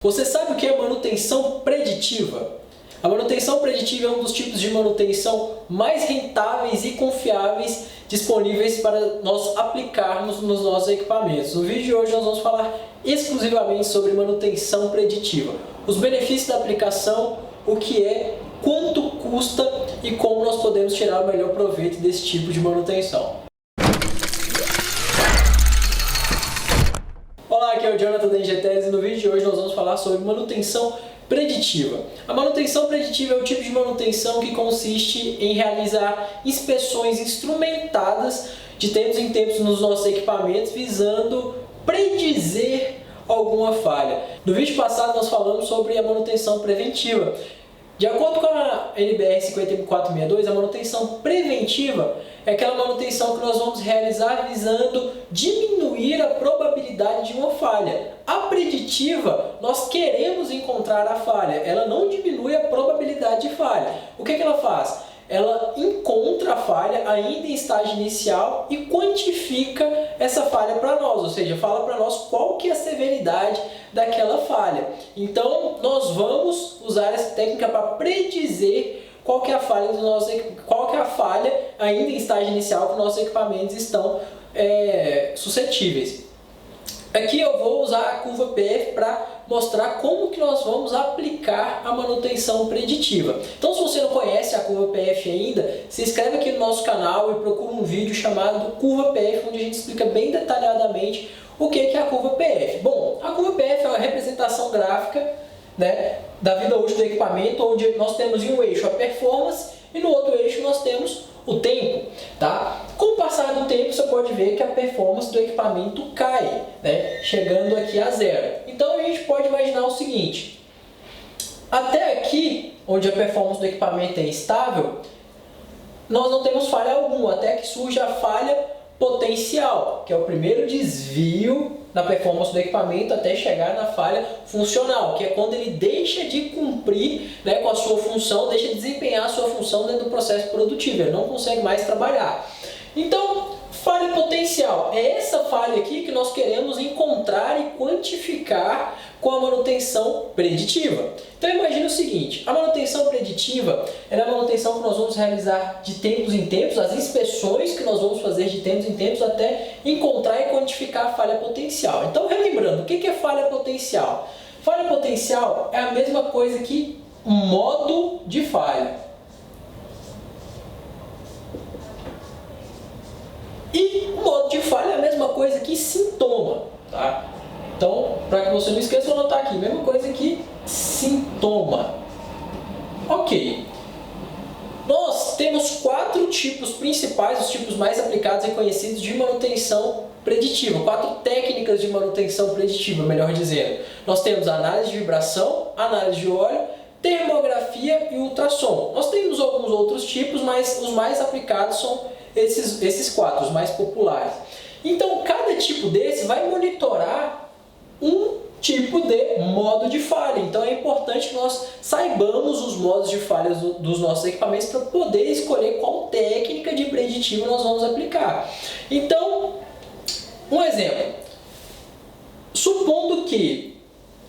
Você sabe o que é manutenção preditiva? A manutenção preditiva é um dos tipos de manutenção mais rentáveis e confiáveis disponíveis para nós aplicarmos nos nossos equipamentos. No vídeo de hoje nós vamos falar exclusivamente sobre manutenção preditiva. Os benefícios da aplicação, o que é, quanto custa e como nós podemos tirar o melhor proveito desse tipo de manutenção. Olá, aqui é o Jonathan da Ingetex e no vídeo de hoje nós vamos falar sobre manutenção preditiva. A manutenção preditiva é o tipo de manutenção que consiste em realizar inspeções instrumentadas de tempos em tempos nos nossos equipamentos, visando predizer alguma falha. No vídeo passado nós falamos sobre a manutenção preventiva. De acordo com a NBR 5462, a manutenção preventiva é aquela manutenção que nós vamos realizar visando diminuir a probabilidade de uma falha. A preditiva, nós queremos encontrar a falha, ela não diminui a probabilidade de falha. O que ela faz? Ela encontra a falha ainda em estágio inicial e quantifica essa falha para nós, ou seja, fala para nós qual que é a severidade daquela falha. Então, nós vamos usar essa técnica para predizer qual que é a falha ainda em estágio inicial que nossos equipamentos estão suscetíveis. Aqui eu vou usar a curva PF para mostrar como que nós vamos aplicar a manutenção preditiva. Então, se você não conhece a curva PF ainda, se inscreve aqui no nosso canal e procura um vídeo chamado Curva PF, onde a gente explica bem detalhadamente o que é a curva PF. Bom, a curva PF é uma representação gráfica, da vida útil do equipamento, onde nós temos em um eixo a performance e no outro eixo nós temos o tempo. Com o passar do tempo, você pode ver que a performance do equipamento cai, chegando aqui a zero. Então, a gente pode imaginar o seguinte: até aqui, onde a performance do equipamento é estável, nós não temos falha alguma, até que surge a falha potencial, que é o primeiro desvio da performance do equipamento até chegar na falha funcional, que é quando ele deixa de cumprir com a sua função, deixa de desempenhar a sua função dentro do processo produtivo, ele não consegue mais trabalhar. Então, falha potencial é essa falha aqui que nós queremos encontrar e quantificar com a manutenção preditiva. Então, imagine o seguinte: a manutenção preditiva é a manutenção que nós vamos realizar de tempos em tempos, as inspeções que nós vamos fazer de tempos em tempos até encontrar e quantificar a falha potencial. Então, relembrando, o que é falha potencial? Falha potencial é a mesma coisa que modo de falha. E o modo de falha é a mesma coisa que sintoma, Então, para que você não esqueça, eu vou anotar aqui, mesma coisa que sintoma. Ok. Nós temos 4 tipos principais, os tipos mais aplicados e conhecidos de manutenção preditiva. 4 técnicas de manutenção preditiva, melhor dizendo. Nós temos a análise de vibração, análise de óleo, termografia e ultrassom. Nós temos alguns outros tipos, mas os mais aplicados são esses 4, os mais populares. Então, cada tipo desse vai monitorar um tipo de modo de falha. Então, é importante que nós saibamos os modos de falha dos nossos equipamentos para poder escolher qual técnica de preditiva nós vamos aplicar. Então, um exemplo. Supondo que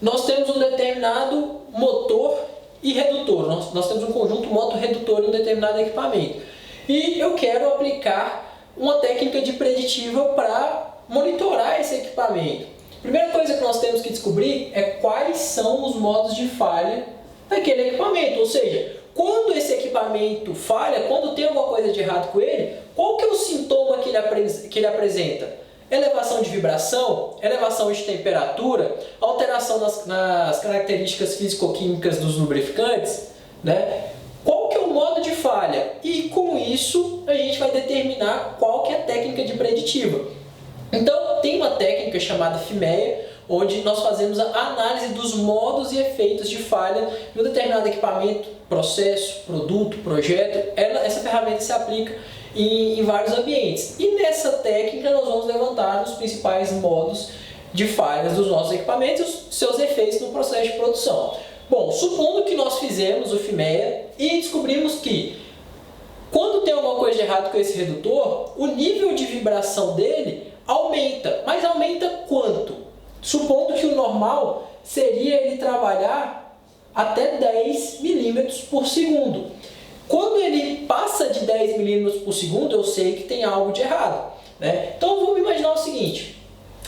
nós temos um determinado motor e redutor, nós temos um conjunto motor-redutor em um determinado equipamento. E eu quero aplicar uma técnica de preditiva para monitorar esse equipamento. A primeira coisa que nós temos que descobrir é quais são os modos de falha daquele equipamento. Ou seja, quando esse equipamento falha, quando tem alguma coisa de errado com ele, qual que é o sintoma que ele apresenta? Elevação de vibração, elevação de temperatura, alteração nas características físico-químicas dos lubrificantes, Qual que é o modo de falha? E com isso a gente vai determinar qual que é a técnica de preditiva. Então, tem uma técnica chamada FIMEA, onde nós fazemos a análise dos modos e efeitos de falha de um determinado equipamento, processo, produto, projeto. Essa ferramenta se aplica em vários ambientes. E nessa técnica nós vamos levantar os principais modos de falhas dos nossos equipamentos e os seus efeitos no processo de produção. Bom, supondo que nós fizemos o FIMEA e descobrimos que quando tem alguma coisa de errado com esse redutor, o nível de vibração dele aumenta. Mas aumenta quanto? Supondo que o normal seria ele trabalhar até 10 milímetros por segundo. Quando ele passa de 10 milímetros por segundo, eu sei que tem algo de errado, né? Então vamos imaginar o seguinte: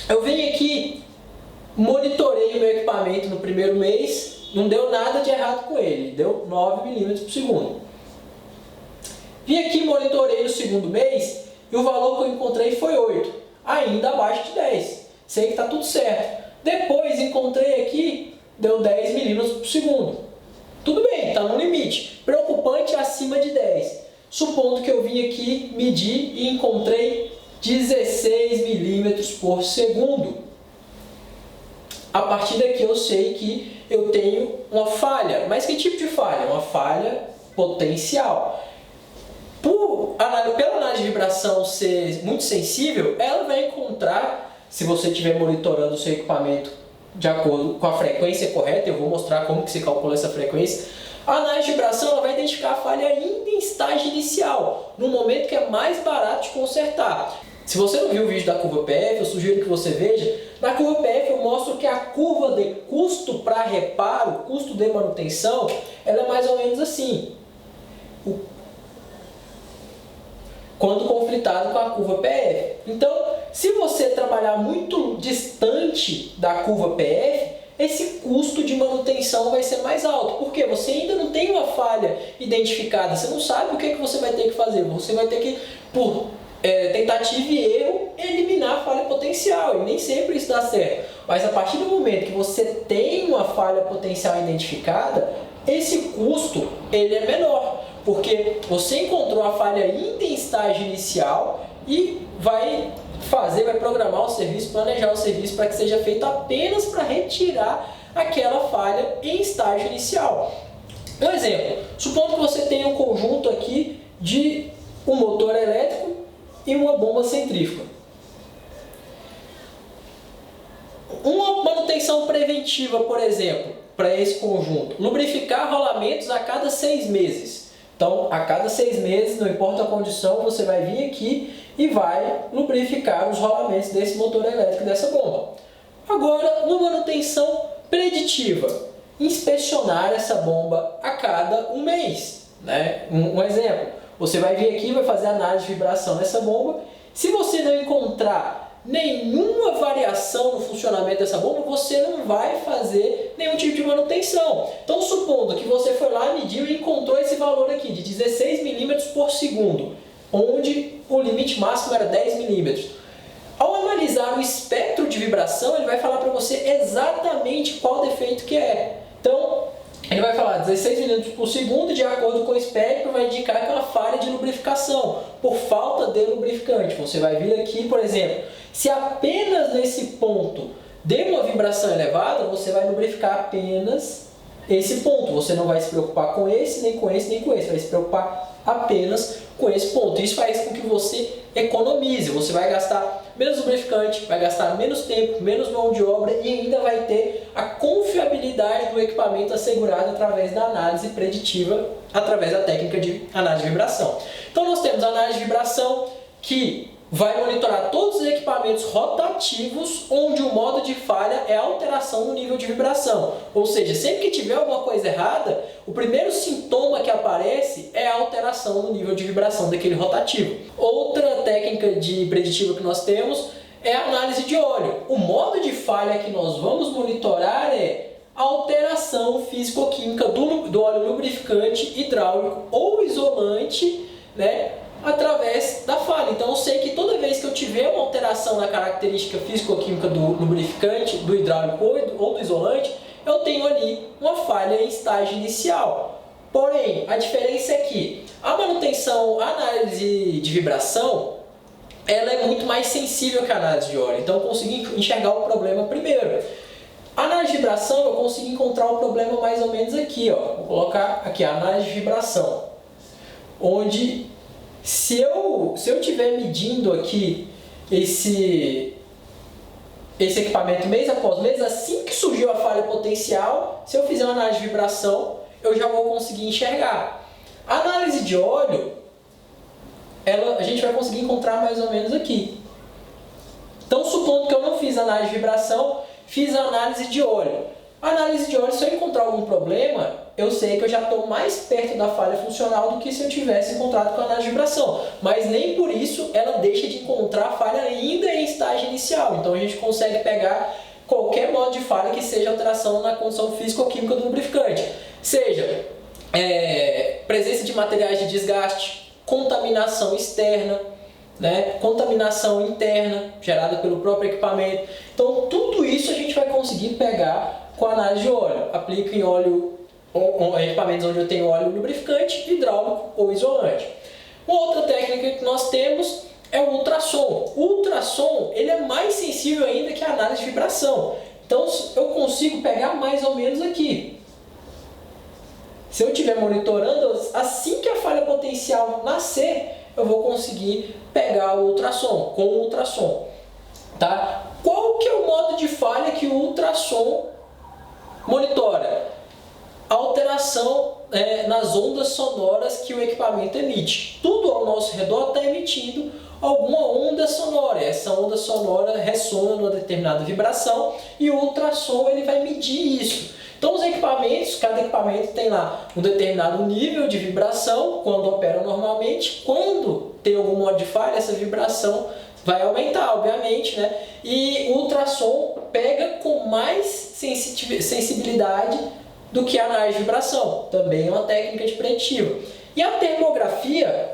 eu venho aqui, monitorei o meu equipamento no primeiro mês, não deu nada de errado com ele, deu 9 milímetros por segundo. Vim aqui, monitorei no segundo mês e o valor que eu encontrei foi 8, ainda abaixo de 10. Sei que está tudo certo. Depois encontrei aqui, deu 10 milímetros por segundo. Tudo bem, está no limite. Preocupante acima de 10. Supondo que eu vim aqui medir e encontrei 16 milímetros por segundo. A partir daqui eu sei que eu tenho uma falha. Mas que tipo de falha? Uma falha potencial. Pela análise de vibração ser muito sensível, ela vai encontrar, se você estiver monitorando o seu equipamento de acordo com a frequência correta, eu vou mostrar como que se calcula essa frequência. A análise de vibração ela vai identificar a falha ainda em estágio inicial, no momento que é mais barato de consertar. Se você não viu o vídeo da curva PF, eu sugiro que você veja. Na curva PF eu mostro que a curva de custo para reparo, custo de manutenção, ela é mais ou menos assim, quando conflitado com a curva PF. Então, se você trabalhar muito distante da curva PF, esse custo de manutenção vai ser mais alto. Porque você ainda não tem uma falha identificada, você não sabe o que você vai ter que fazer. Você vai ter que, por tentativa e erro, eliminar a falha potencial. E nem sempre isso dá certo. Mas a partir do momento que você tem uma falha potencial identificada, esse custo ele é menor. Porque você encontrou a falha ainda em estágio inicial e vai programar o serviço, planejar o serviço para que seja feito apenas para retirar aquela falha em estágio inicial. Um exemplo, supondo que você tenha um conjunto aqui de um motor elétrico e uma bomba centrífuga. Uma manutenção preventiva, por exemplo, para esse conjunto: lubrificar rolamentos a cada 6 meses. Então, a cada 6 meses, não importa a condição, você vai vir aqui e vai lubrificar os rolamentos desse motor elétrico, dessa bomba. Agora, uma manutenção preditiva: inspecionar essa bomba a cada 1 mês. Né? Um exemplo, você vai vir aqui e vai fazer análise de vibração nessa bomba. Se você não encontrar nenhuma variação no funcionamento dessa bomba, você não vai fazer nenhum tipo de manutenção. Então, supondo que você foi lá, mediu e encontrou esse valor aqui de 16 milímetros por segundo, onde o limite máximo era 10 milímetros. Ao analisar o espectro de vibração, ele vai falar para você exatamente qual defeito que é. Então, ele vai falar 16 milímetros por segundo, de acordo com o espectro, vai indicar que é uma falha de lubrificação, por falta de lubrificante. Você vai vir aqui, por exemplo, se apenas nesse ponto der uma vibração elevada, você vai lubrificar apenas esse ponto. Você não vai se preocupar com esse, nem com esse, nem com esse. Vai se preocupar apenas com esse ponto. Isso faz com que você economize. Você vai gastar menos lubrificante, vai gastar menos tempo, menos mão de obra e ainda vai ter a confiabilidade do equipamento assegurada através da análise preditiva, através da técnica de análise de vibração. Então nós temos a análise de vibração que vai monitorar todos os equipamentos rotativos, onde o modo de falha é a alteração no nível de vibração. Ou seja, sempre que tiver alguma coisa errada, o primeiro sintoma que aparece é a alteração no nível de vibração daquele rotativo. Outra técnica de preditiva que nós temos é a análise de óleo. O modo de falha que nós vamos monitorar é a alteração físico-química do óleo lubrificante, hidráulico ou isolante, né, através da falha. Então eu sei que toda vez que eu tiver uma alteração na característica físico-química do lubrificante, do hidráulico ou do isolante, eu tenho ali uma falha em estágio inicial. Porém, a diferença é que a manutenção, a análise de vibração, ela é muito mais sensível que a análise de óleo. Então eu consegui enxergar o problema primeiro. A análise de vibração, eu consegui encontrar o problema mais ou menos aqui, ó. Vou colocar aqui a análise de vibração, onde se eu estiver medindo aqui esse equipamento mês após mês, assim que surgiu a falha potencial, se eu fizer uma análise de vibração, eu já vou conseguir enxergar. A análise de óleo, a gente vai conseguir encontrar mais ou menos aqui. Então, supondo que eu não fiz análise de vibração, fiz a análise de óleo. A análise de óleo, se eu encontrar algum problema, eu sei que eu já estou mais perto da falha funcional do que se eu tivesse encontrado com a análise de vibração. Mas nem por isso ela deixa de encontrar a falha ainda em estágio inicial. Então a gente consegue pegar qualquer modo de falha que seja alteração na condição físico-química do lubrificante. Seja presença de materiais de desgaste, contaminação externa, né, contaminação interna gerada pelo próprio equipamento. Então tudo isso a gente vai conseguir pegar com a análise de óleo. Aplica em óleo, equipamentos onde eu tenho óleo lubrificante, hidráulico ou isolante. Uma outra técnica que nós temos é o ultrassom. O ultrassom ele é mais sensível ainda que a análise de vibração. Então eu consigo pegar mais ou menos aqui. Se eu estiver monitorando, assim que a falha potencial nascer, eu vou conseguir pegar o ultrassom, com o ultrassom. Tá? Qual que é o modo de falha que o ultrassom monitora? A alteração nas ondas sonoras que o equipamento emite. Tudo ao nosso redor está emitindo alguma onda sonora. Essa onda sonora ressona numa determinada vibração e o ultrassom ele vai medir isso. Então os equipamentos, cada equipamento tem lá um determinado nível de vibração quando opera normalmente. Quando tem algum modo de falha, essa vibração vai aumentar, obviamente, né? E o ultrassom pega com mais sensibilidade do que a análise de vibração. Também é uma técnica de preditiva. E a termografia,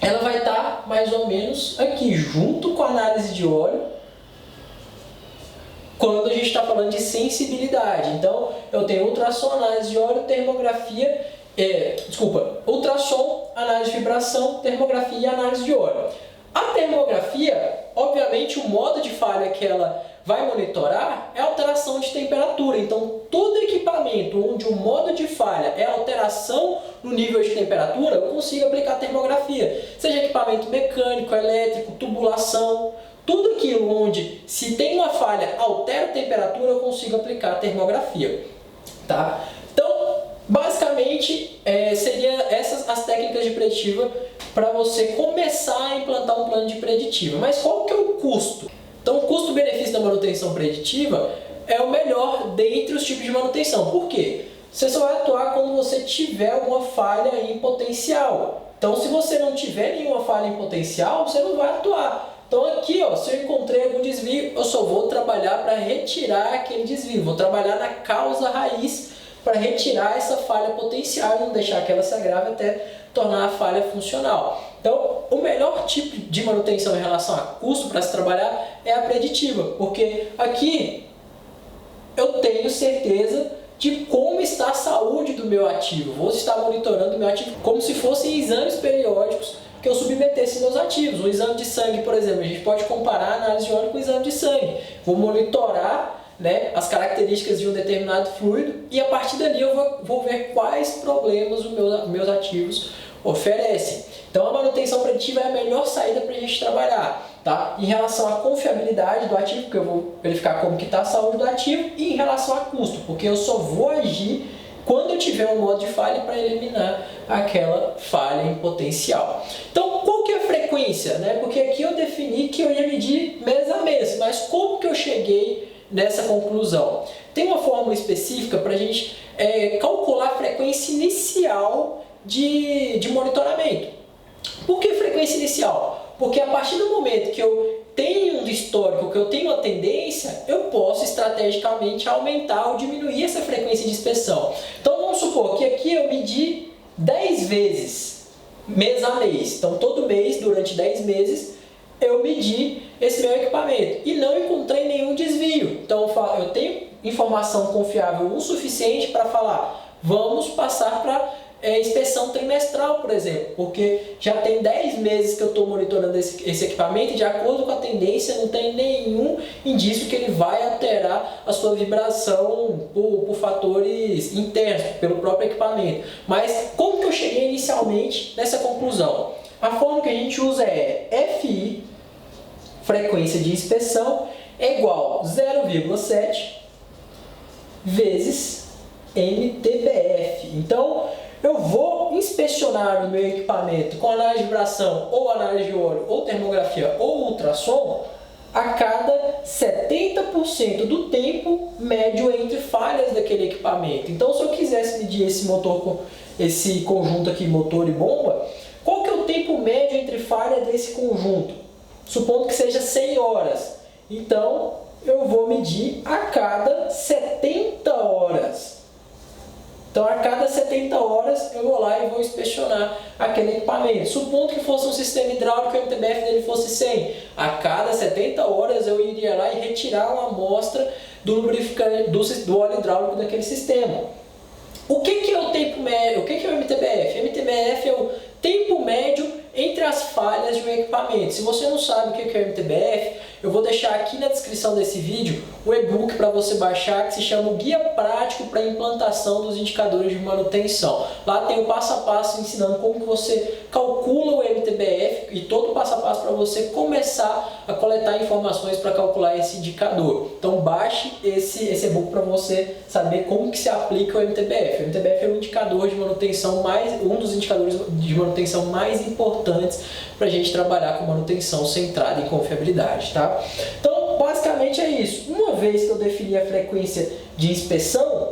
ela vai estar mais ou menos aqui, junto com a análise de óleo, quando a gente está falando de sensibilidade. Então, eu tenho ultrassom, análise de óleo, termografia, ultrassom, análise de vibração, termografia e análise de óleo. A termografia, obviamente, o modo de falha que ela vai monitorar é a alteração de temperatura. Então, todo equipamento onde o modo de falha é alteração no nível de temperatura, eu consigo aplicar termografia. Seja equipamento mecânico, elétrico, tubulação, tudo aquilo onde, se tem uma falha, altera a temperatura, eu consigo aplicar termografia. Tá? Então, basicamente, seriam essas as técnicas de preditiva para você começar a implantar um plano de preditiva. Mas qual que é o custo? Então, o custo-benefício da manutenção preditiva é o melhor dentre os tipos de manutenção. Por quê? Você só vai atuar quando você tiver alguma falha em potencial. Então, se você não tiver nenhuma falha em potencial, você não vai atuar. Então aqui, ó, se eu encontrei algum desvio, eu só vou trabalhar para retirar aquele desvio. Vou trabalhar na causa raiz para retirar essa falha potencial e não deixar que ela se agrave até tornar a falha funcional. Então, o melhor tipo de manutenção em relação a custo para se trabalhar é a preditiva, porque aqui eu tenho certeza de como está a saúde do meu ativo. Vou estar monitorando o meu ativo como se fossem exames periódicos que eu submetesse meus ativos. Um exame de sangue, por exemplo, a gente pode comparar a análise de óleo com o exame de sangue. Vou monitorar, né, as características de um determinado fluido e a partir dali eu vou ver quais problemas os meus ativos oferecem. Então a manutenção preditiva é a melhor saída para a gente trabalhar. Tá? Em relação à confiabilidade do ativo, porque eu vou verificar como que está a saúde do ativo, e em relação a custo, porque eu só vou agir quando eu tiver um modo de falha para eliminar aquela falha em potencial. Então, qual que é a frequência? Né? Porque aqui eu defini que eu ia medir mês a mês, mas como que eu cheguei nessa conclusão? Tem uma fórmula específica para a gente calcular a frequência inicial de monitoramento. Por que frequência inicial? Porque a partir do momento que eu tenho um histórico, que eu tenho uma tendência, eu posso estrategicamente aumentar ou diminuir essa frequência de inspeção. Então vamos supor que aqui eu medi 10 vezes, mês a mês. Então todo mês, durante 10 meses, eu medi esse meu equipamento e não encontrei nenhum desvio. Então eu tenho informação confiável o suficiente para falar, vamos passar para inspeção trimestral, por exemplo, porque já tem 10 meses que eu estou monitorando esse equipamento e de acordo com a tendência não tem nenhum indício que ele vai alterar a sua vibração por fatores internos, pelo próprio equipamento. Mas como que eu cheguei inicialmente nessa conclusão? A forma que a gente usa é FI, frequência de inspeção, é igual a 0,7 vezes MTBF. Então, eu vou inspecionar o meu equipamento com análise de vibração, ou análise de óleo, ou termografia, ou ultrassom, a cada 70% do tempo médio entre falhas daquele equipamento. Então, se eu quisesse medir esse motor com esse conjunto aqui, motor e bomba, qual que é o tempo médio entre falha desse conjunto? Supondo que seja 100 horas. Então, eu vou medir a cada 70 horas. Então, a cada 70 horas, eu vou lá e vou inspecionar aquele equipamento. Supondo que fosse um sistema hidráulico e o MTBF dele fosse 100. A cada 70 horas, eu iria lá e retirar uma amostra do lubrificante, do óleo hidráulico daquele sistema. O que é o tempo médio? O que é o MTBF? O MTBF é o tempo médio entre as falhas de um equipamento. Se você não sabe o que é o MTBF, eu vou deixar aqui na descrição desse vídeo o e-book para você baixar, que se chama o Guia Prático para a Implantação dos Indicadores de Manutenção. Lá tem o passo a passo ensinando como que você calcula o MTBF e todo o passo a passo para você começar a coletar informações para calcular esse indicador. Então baixe esse e-book para você saber como que se aplica o MTBF. O MTBF é um indicador de manutenção um dos indicadores de manutenção mais importantes para a gente trabalhar com manutenção centrada em confiabilidade, tá? Então, basicamente é isso. Uma vez que eu defini a frequência de inspeção,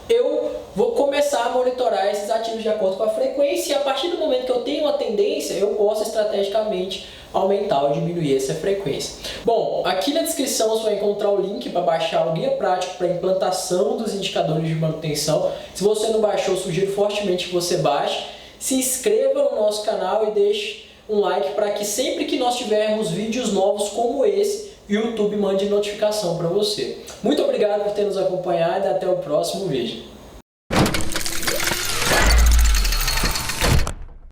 eu vou começar a monitorar esses ativos de acordo com a frequência, e a partir do momento que eu tenho uma tendência, eu posso estrategicamente aumentar ou diminuir essa frequência. Bom, aqui na descrição você vai encontrar o link para baixar o Guia Prático para a Implantação dos Indicadores de Manutenção. Se você não baixou, eu sugiro fortemente que você baixe. Se inscreva no nosso canal e deixe um like para que sempre que nós tivermos vídeos novos como esse, o YouTube mande notificação para você. Muito obrigado por ter nos acompanhado e até o próximo vídeo.